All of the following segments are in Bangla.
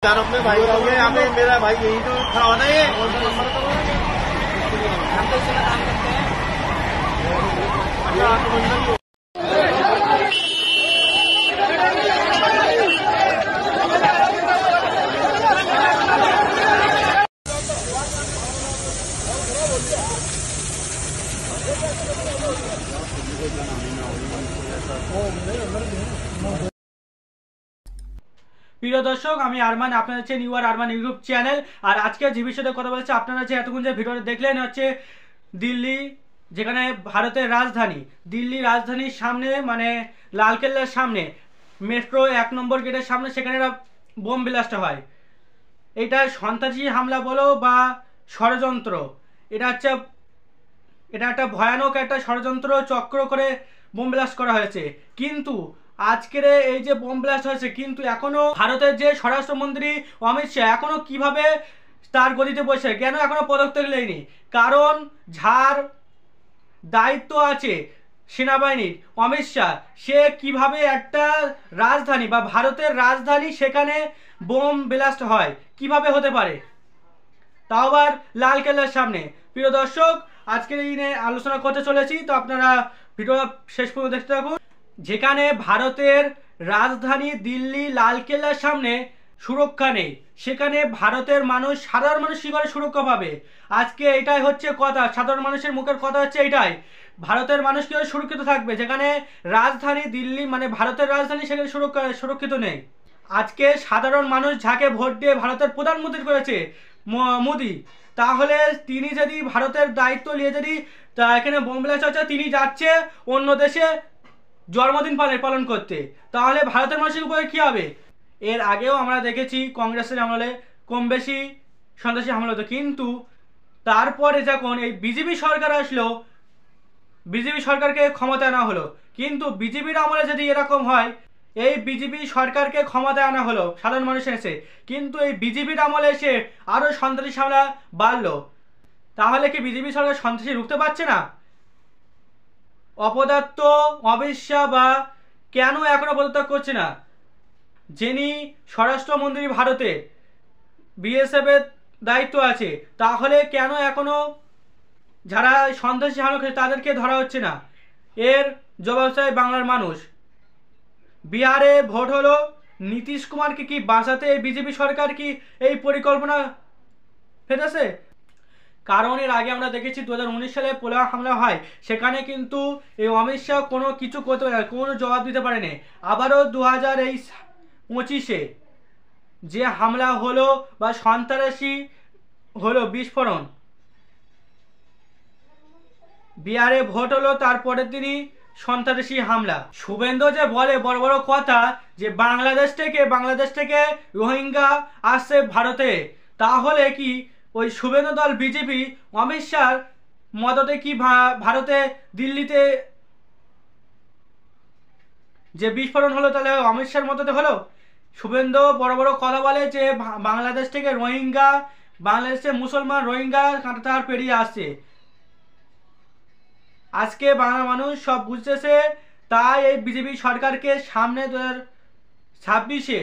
चार अपने भाई हो गए, यहाँ पे मेरा भाई यही तो खड़ा होना है। हम तो इसी में काम करते हैं। প্রিয় দর্শক, আমি আরমান, আপনারা হচ্ছে নিউ আরমান ইউটিউব চ্যানেল। আর আজকে যে বিষয়ে কথা বলছে, আপনারা যে এতক্ষণ যে ভিডিওটা দেখলেন হচ্ছে দিল্লি, যেখানে ভারতের রাজধানী দিল্লি রাজধানীর সামনে মানে লালকেল্লার সামনে মেট্রো 1 নম্বর গেটের সামনে সেখানে বোম ব্লাস্ট হয়। এটা সন্ত্রাসী হামলা বলো বা ষড়যন্ত্র, এটা একটা ভয়ানক একটা ষড়যন্ত্র চক্র করে বোম ব্লাস্ট করা হয়েছে। কিন্তু আজকের এই যে বোম ব্লাস্ট হয়েছে, কিন্তু এখনো ভারতের যে স্বরাষ্ট্রমন্ত্রী অমিত শাহ এখনো কিভাবে তার গদিতে বসে, কেন এখনো পদত্যাগ নেয়নি? কারণ যার দায়িত্ব আছে সেনাবাহিনীর অমিত শাহ, সে কিভাবে একটা রাজধানী বা ভারতের রাজধানী সেখানে বোম ব্লাস্ট হয়, কিভাবে হতে পারে, তাও আবার লালকেল্লার সামনে। প্রিয় দর্শক, আজকের এই নিয়ে আলোচনা করতে চলেছি, তো আপনারা ভিডিওটা শেষ পর্যন্ত দেখতে থাকুন। যেখানে ভারতের রাজধানী দিল্লি লালকেল্লার সামনে সুরক্ষা নেই, সেখানে ভারতের মানুষ, সাধারণ মানুষ কী করে সুরক্ষা পাবে? আজকে এটাই হচ্ছে কথা, সাধারণ মানুষের মুখের কথা হচ্ছে এটাই, ভারতের মানুষ কীভাবে সুরক্ষিত থাকবে যেখানে রাজধানী দিল্লি মানে ভারতের রাজধানী সেখানে সুরক্ষিত নেই। আজকে সাধারণ মানুষ যাকে ভোট দিয়ে ভারতের প্রধানমন্ত্রী করেছে মোদি, তাহলে তিনি যদি ভারতের দায়িত্ব নিয়ে যদি এখানে বোম ব্লাস্ট হচ্ছে, তিনি যাচ্ছে অন্য দেশে জন্মদিন পালন করতে, তাহলে ভারতের মানুষের উপরে কী হবে? এর আগেও আমরা দেখেছি কংগ্রেসের আমলে কম বেশি সন্ত্রাসী হামলা হতো, কিন্তু তারপরে যখন এই বিজেপি সরকার আসলো, বিজেপি সরকারকে ক্ষমতা আনা হলো, কিন্তু বিজেপির আমলে যদি এরকম হয়, এই বিজেপি সরকারকে ক্ষমতায় আনা হলো সাধারণ মানুষের এসে, কিন্তু এই বিজেপির আমলে এসে আরও সন্ত্রাসী হামলা বাড়লো, তাহলে কি বিজেপি সরকার সন্ত্রাসী রুখতে পারছে না? অপদার্থ অমিত শাহ বা কেন এখনো পদত্যাগ করছে না? যিনি স্বরাষ্ট্রমন্ত্রী ভারতে বিএসএফের দায়িত্ব আছে, তাহলে কেন এখনো যারা সন্ত্রাসী হামলা করছে তাদেরকে ধরা হচ্ছে না? এর জবাব চায় বাংলার মানুষ। বিহারে ভোট হলো, নীতিশ কুমারকে কি বাঁচাতে বিজেপি সরকার কি এই পরিকল্পনা ফেলেছে? কারণ এর আগে আমরা দেখেছি 2019 সালে পুলওয়ামা হামলা হয়, সেখানে কিন্তু এই অমিত শাহ কোনো কিছু করতে পারে না, কোনো জবাব দিতে পারেনি। আবারও 2025-এ যে হামলা হলো বা সন্ত্রাসী হলো বিস্ফোরণ, বিহারে ভোট হলো, তারপরে তিনি সন্ত্রাসী হামলা। শুভেন্দু যে বলে বড় বড় কথা যে বাংলাদেশ থেকে রোহিঙ্গা আসছে ভারতে, তাহলে কি ওই শুভেন্দু দল বিজেপি অমিত শাহর মদতে কি ভারতে দিল্লিতে যে বিস্ফোরণ হলো তাহলে অমিত শাহর মদতে হলো? শুভেন্দু বড় বড় কথা বলে যে বাংলাদেশ থেকে রোহিঙ্গা, বাংলাদেশে মুসলমান রোহিঙ্গা কাঁটাতার পেরিয়ে আসছে। আজকে বাংলা মানুষ সব বুঝতেছে, তাই এই বিজেপি সরকারকে সামনে 2026-এ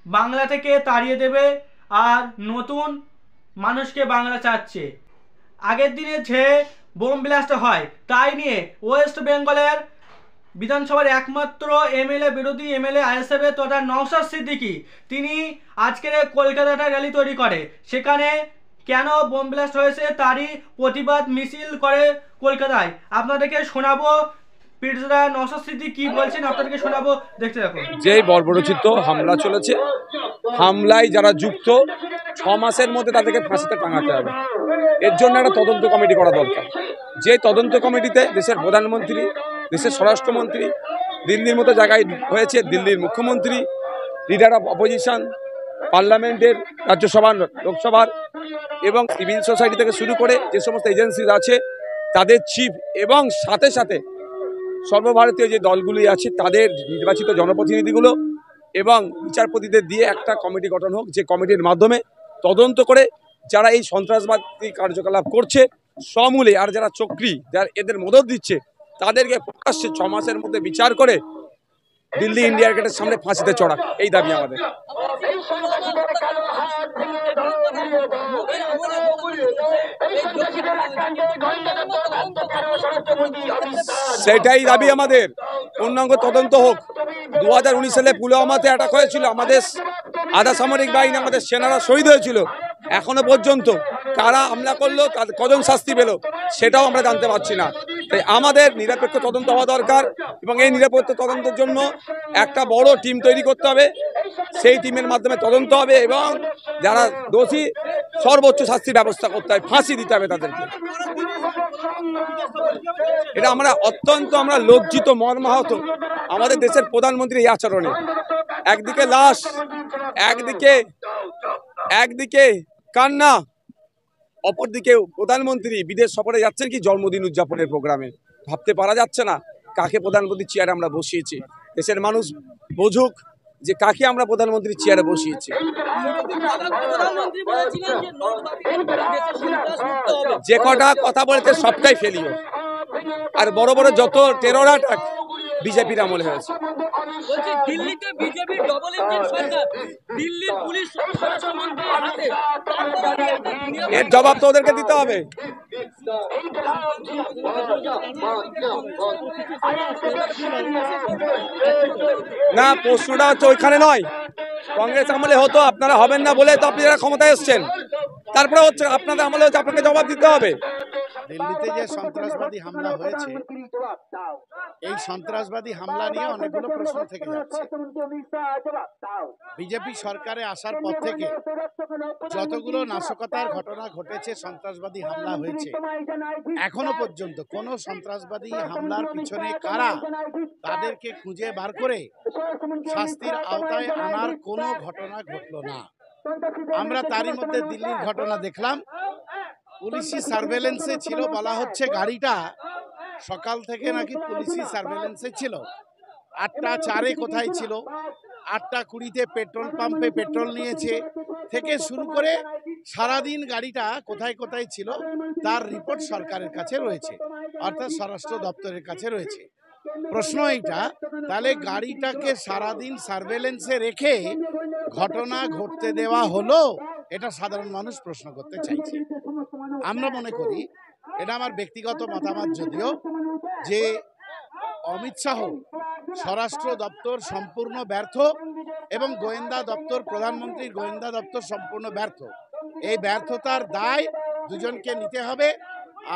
বাংলা থেকে তাড়িয়ে দেবে আর নতুন মানুষকে বাংলা চাচ্ছে। আগের দিনে যে বোম ব্লাস্ট হয় তাই নিয়ে ওয়েস্ট বেঙ্গলের বিধানসভার একমাত্র এমএলএ, বিরোধী এমএলএ আইএসএফের তথা নওশাদ সিদ্দিকী, তিনি আজকের কলকাতাটা র্যালি তৈরি করে, সেখানে কেন বোম ব্লাস্ট হয়েছে তারই প্রতিবাদ মিছিল করে কলকাতায়। আপনাদেরকে শোনাবো পিটজরা নওশাদ সিদ্দিকী কি বলছেন, আপনাদেরকে শোনাবো, দেখতে থাকুন। যেই বর্বরোচিত হামলা চলেছে, হামলায় যারা যুক্ত 6 মাসের মধ্যে তাদেরকে ফাঁসিতে টাঙাতে হবে। এর জন্য একটা তদন্ত কমিটি করা দরকার। যে তদন্ত কমিটিতে দেশের প্রধানমন্ত্রী, দেশের স্বরাষ্ট্রমন্ত্রী, দিল্লির মতো জায়গায় হয়েছে দিল্লির মুখ্যমন্ত্রী, লিডার অফ অপোজিশন, পার্লামেন্টের, রাজ্যসভার, লোকসভার এবং সিভিল সোসাইটি থেকে শুরু করে যে সমস্ত এজেন্সি আছে তাদের চিফ এবং সাথে সাথে সর্বভারতীয় যে দলগুলি আছে তাদের নির্বাচিত জনপ্রতিনিধিগুলো এবং বিচারপতিদের দিয়ে একটা কমিটি গঠন হোক, যে কমিটির মাধ্যমে তদন্ত করে যারা এই সন্ত্রাসবাদী কার্যকলাপ করছে সমূলে, আর যারা চক্রী, যারা এদের মদত দিচ্ছে, তাদেরকে প্রকাশ্যে 6 মাসের মধ্যে বিচার করে দিল্লি ইন্ডিয়া গেটের সামনে ফাঁসিতে চড়া, এই দাবি আমাদের। সেটাই দাবি আমাদের, পূর্ণাঙ্গ তদন্ত হোক। 2019 সালে পুলওয়ামাতে অ্যাটাক হয়েছিল, আমাদের আধা সামরিক বাহিনী, আমাদের সেনারা শহীদ হয়েছিল। এখনো পর্যন্ত কারা হামলা করলো, কজন শাস্তি পেল, সেটাও আমরা জানতে পারছি না। তাই আমাদের নিরপেক্ষ তদন্ত হওয়া দরকার, এবং এই নিরপেক্ষ তদন্তের জন্য একটা বড় টিম তৈরি করতে হবে। সেই টিমের মাধ্যমে তদন্ত হবে, এবং যারা দোষী সর্বোচ্চ শাস্তির ব্যবস্থা করতে হবে, ফাঁসি দিতে হবে তাদেরকে। এটা আমরা অত্যন্ত লজ্জিত, মর্মাহত আমাদের দেশের প্রধানমন্ত্রী এই আচরণে। একদিকে লাশ, একদিকে কান্না, অপরদিকে প্রধানমন্ত্রী বিদেশ সফরে যাচ্ছেন কি জন্মদিন উদযাপনের প্রোগ্রামে। ভাবতে পারা যাচ্ছে না কাকে প্রধানমন্ত্রীর চেয়ারে আমরা বসিয়েছি। দেশের মানুষ বুঝুক যে কাকে আমরা প্রধানমন্ত্রীর চেয়ারে বসিয়েছি। যে কটা কথা বলেছে সবটাই ফেলিও, আর বড় বড় যত টেরর অ্যাটাক বিজেপির আমলে হয়েছে। দিল্লিতে বিজেপির ডবল ইঞ্জিন সরকার, দিল্লির পুলিশ স্বরাষ্ট্রমন্ত্রীর হাতে, এর জবাব তো ওদেরকে দিতে হবে। না, প্রশ্নটা হচ্ছে ওইখানে নয়, কংগ্রেস আমলে হতো, আপনারা হবেন না বলে তো আপনারা ক্ষমতায় এসছেন। তারপরে হচ্ছে আপনাদের আমলে হচ্ছে, আপনাকে জবাব দিতে হবে। দিল্লিতে যে সন্ত্রাসবাদী হামলা হয়েছে, এই সন্ত্রাসবাদী হামলা নিয়ে অনেকগুলো প্রশ্ন থেকে যাচ্ছে। বিজেপি সরকারে আসার পর থেকে যতগুলো নাশকতার ঘটনা ঘটেছে, সন্ত্রাসবাদী হামলা হয়েছে, এখনো পর্যন্ত কোনো সন্ত্রাসবাদী হামলার পিছনে কারা, তাদেরকে খুঁজে বার করে শাস্তির আওতায় আনার কোনো ঘটনা ঘটলো না। আমরা তারই মধ্যে দিল্লির ঘটনা দেখলাম। পুলিশি সার্ভেলেন্সে ছিল, বলা হচ্ছে গাড়িটা সকাল থেকে নাকি পুলিশি সার্ভেলেন্সে ছিল। 8:04 কোথায় ছিল, 8:20 পেট্রোল পাম্পে পেট্রোল নিয়েছে থেকে শুরু করে সারাদিন গাড়িটা কোথায় কোথায় ছিল তার রিপোর্ট সরকারের কাছে রয়েছে, অর্থাৎ স্বরাষ্ট্র দপ্তরের কাছে রয়েছে। প্রশ্ন এইটা, তাহলে গাড়িটাকে সারাদিন সার্ভেলেন্সে রেখে ঘটনা ঘটতে দেওয়া হলো, এটা সাধারণ মানুষ প্রশ্ন করতে চাইছে। আমরা মনে করি, এটা আমার ব্যক্তিগত মতামত যদিও, যে অমিত শাহ স্বরাষ্ট্র দপ্তর সম্পূর্ণ ব্যর্থ এবং গোয়েন্দা দপ্তর, প্রধানমন্ত্রীর গোয়েন্দা দপ্তর সম্পূর্ণ ব্যর্থ। এই ব্যর্থতার দায় দুজনকে নিতে হবে,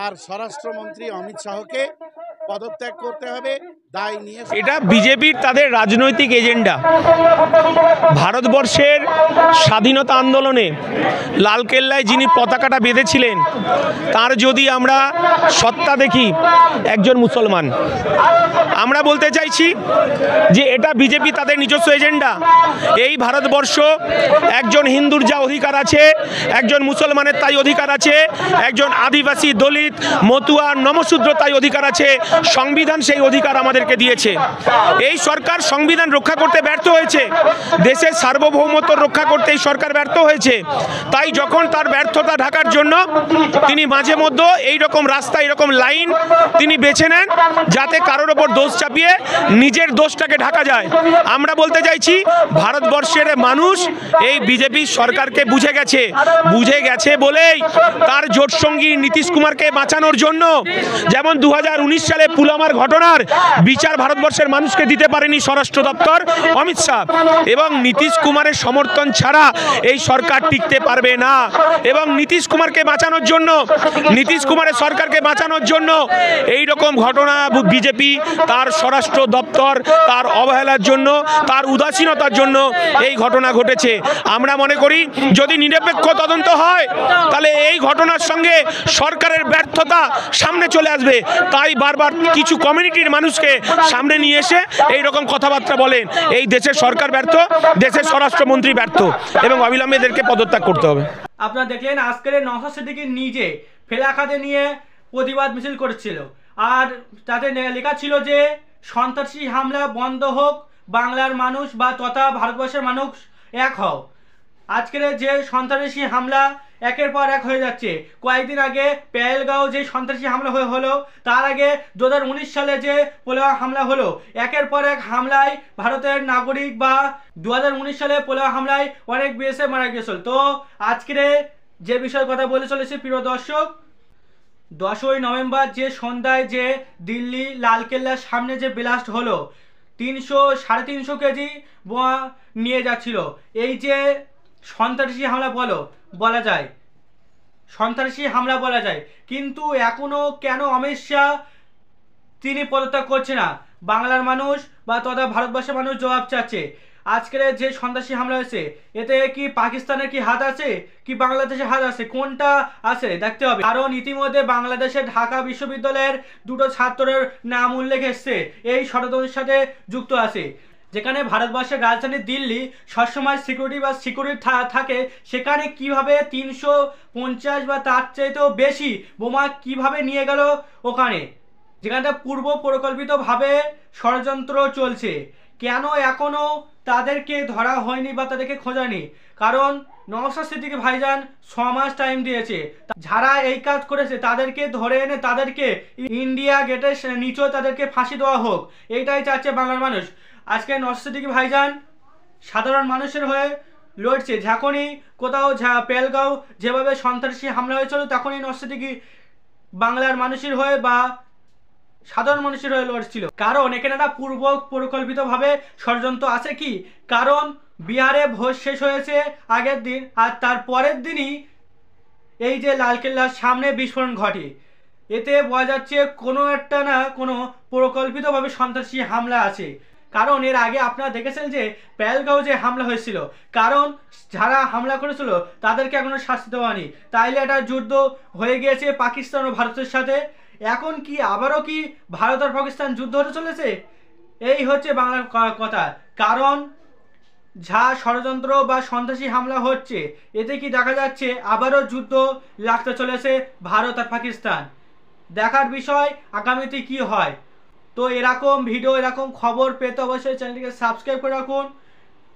আর স্বরাষ্ট্রমন্ত্রী অমিত শাহকে পদত্যাগ করতে হবে, দায় নিয়ে। এটা বিজেপির তাদের রাজনৈতিক এজেন্ডা। ভারতবর্ষের স্বাধীনতা আন্দোলনে লালকেল্লায় যিনি পতাকাটা বেঁধেছিলেন, তার যদি আমরা সত্তা দেখি, একজন মুসলমান। আমরা বলতে চাইছি যে এটা বিজেপি তাদের নিজস্ব এজেন্ডা। এই ভারতবর্ষ একজন হিন্দুর যা অধিকার আছে, একজন মুসলমানের তাই অধিকার আছে, একজন আদিবাসী, দলিত, মতুয়া, নমশূদ্র তাই অধিকার আছে। সংবিধান সেই অধিকার আমাদেরকে দিয়েছে। এই সরকার সংবিধান রক্ষা করতে ব্যর্থ হয়েছে, দেশের সার্বভৌমত্ব রক্ষা করতে এই সরকার ব্যর্থ হয়েছে। তাই যখন তার ব্যর্থতা ঢাকার জন্য তিনি মাঝে মধ্যে এই রকম রাস্তা, এরকম লাইন তিনি বেছে নেন, যাতে কারোর ওপর দোষ চাপিয়ে নিজের দোষটাকে ঢাকা যায়। আমরা বলতে চাইছি, ভারতবর্ষের মানুষ এই বিজেপি সরকারকে বুঝে গেছে বলেই তার জোটসঙ্গী নীতিশ কুমারকে বাঁচানোর জন্য, যেমন 2019 সালে পুলওয়ামার ঘটনার বিচার ভারতবর্ষের মানুষকে দিতে পারেনি স্বরাষ্ট্র দপ্তর, অমিত শাহ, এবং নীতিশ কুমারের সমর্থন ছাড়া এই সরকার টিকতে পারবে না। এবং নীতিশ কুমারকে বাঁচানোর জন্য, নীতিশ কুমারের সরকারকে বাঁচানোর জন্য এই রকম ঘটনা বিজেপি তার স্বরাষ্ট্র দপ্তর, তার অবহেলার জন্য, তার উদাসীনতার জন্য এই ঘটনা ঘটেছে। আমরা মনে করি, যদি নিরপেক্ষ তদন্ত হয়, তাহলে এই ঘটনার সঙ্গে সরকারের ব্যর্থতা সামনে চলে আসবে। তাই বারবার কিছু কমিউনিটির মানুষকে সামনে নিয়ে এসে এই রকম কথাবার্তা বলেন। এই দেশের সরকার ব্যর্থ, দেশের স্বরাষ্ট্রমন্ত্রী ব্যর্থ, এবং অবিলম্বে এদেরকে পদত্যাগ করতে হবে। আপনারা দেখলেন আজকের নওশাদ সিদ্দিকী নিজে ফেলাখাতে নিয়ে প্রতিবাদ মিছিল করেছিল, আর তাতে লেখা ছিল যে সন্ত্রাসী হামলা বন্ধ হোক, বাংলার মানুষ বা তথা ভারতবর্ষের মানুষ এক হও। আজকের যে সন্ত্রাসী হামলা, একের পর এক হয়ে যাচ্ছে। কয়েকদিন আগে পেহেলগাঁও যে সন্ত্রাসী হামলা হলো, তার আগে 2019 সালে যে পোলওয়া হামলা হলো, একের পর এক হামলায় ভারতের নাগরিক বা 2019 সালে পোলওয়া হামলায় অনেক বিএসএফ মারা গিয়েছিল। তো আজকের যে বিষয়ের কথা বলে চলেছি প্রিয় দর্শক, 10ই নভেম্বর যে সন্ধ্যায় যে দিল্লি লালকেল্লার সামনে যে ব্লাস্ট হলো, 300-350 কেজি বোমা নিয়ে যাচ্ছিল। এই যে সন্ত্রাসী হামলা বলা যায়, সন্ত্রাসী হামলা বলা যায়, কিন্তু এখনো কেন অমিত শাহ তিনি পদত্যাগ করছে না? বাংলার মানুষ বা তথা ভারতবর্ষের মানুষ জবাব চাচ্ছে। আজকের যে সন্ত্রাসী হামলা হয়েছে, এতে কি পাকিস্তানের কি হাত আছে, কি বাংলাদেশের হাত আছে, কোনটা আছে দেখতে হবে। কারণ ইতিমধ্যে বাংলাদেশের ঢাকা বিশ্ববিদ্যালয়ের 2টো ছাত্রের নাম উল্লেখ এসছে এই ষড়যন্ত্রের সাথে যুক্ত আছে। যেখানে ভারতবর্ষের রাজধানী দিল্লি সবসময় সিকিউরিটি থাকে, সেখানে কিভাবে 350 বা তার চাইতেও বেশি বোমা কিভাবে নিয়ে গেল ওখানে, যেখানটা পূর্ব পরিকল্পিতভাবে ষড়যন্ত্র চলছে। কেন এখনো তাদেরকে ধরা হয়নি বা তাদেরকে খোঁজানি? কারণ নওশাদ সিদ্দিকী ভাইজান 6 মাস টাইম দিয়েছে। যারা এই কাজ করেছে তাদেরকে ধরে এনে তাদেরকে ইন্ডিয়া গেটের নিচে তাদেরকে ফাঁসি দেওয়া হোক, এইটাই চাচ্ছে বাংলার মানুষ। আজকে নওশাদ সিদ্দিকী ভাইজান সাধারণ মানুষের হয়ে লড়ছে। যখনই কোথাও পেহেলগাঁও যেভাবে সন্ত্রাসী হামলা হয়েছিল, তখনই নওশাদ সিদ্দিকী বাংলার মানুষের হয়ে বা সাধারণ মানুষের হয়ে লড়ছিল। কারণ এখানে একটা পূর্ব পরিকল্পিতভাবে ষড়যন্ত্র আছে কি? কারণ বিহারে ভোট শেষ হয়েছে আগের দিন, আর তার পরের দিনই এই যে লালকেল্লার সামনে বিস্ফোরণ ঘটে। এতে বোঝা যাচ্ছে কোনো একটা না কোনো পরিকল্পিতভাবে সন্ত্রাসী হামলা আছে। কারণ এর আগে আপনারা দেখেছেন যে পেহেলগাঁও যে হামলা হয়েছিল, কারণ যারা হামলা করেছিল তাদেরকে এখনো শাস্তি দেওয়া হয়নি। তাইলে একটা যুদ্ধ হয়ে গিয়েছে পাকিস্তান ও ভারতের সাথে। এখন কি আবারও কি ভারত আর পাকিস্তান যুদ্ধ হতে চলেছে? এই হচ্ছে বাংলার কথা। কারণ যা ষড়যন্ত্র বা সন্ত্রাসী হামলা হচ্ছে, এতে কি দেখা যাচ্ছে আবারও যুদ্ধ লাগতে চলেছে ভারত আর পাকিস্তান। দেখার বিষয় আগামীতে কি হয়। তো এরকম ভিডিও, এরকম খবর পেতে অবশ্যই চ্যানেলটিকে সাবস্ক্রাইব করে রাখুন।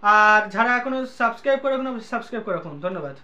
আর যারা এখনো সাবস্ক্রাইব করে রাখুন, ধন্যবাদ।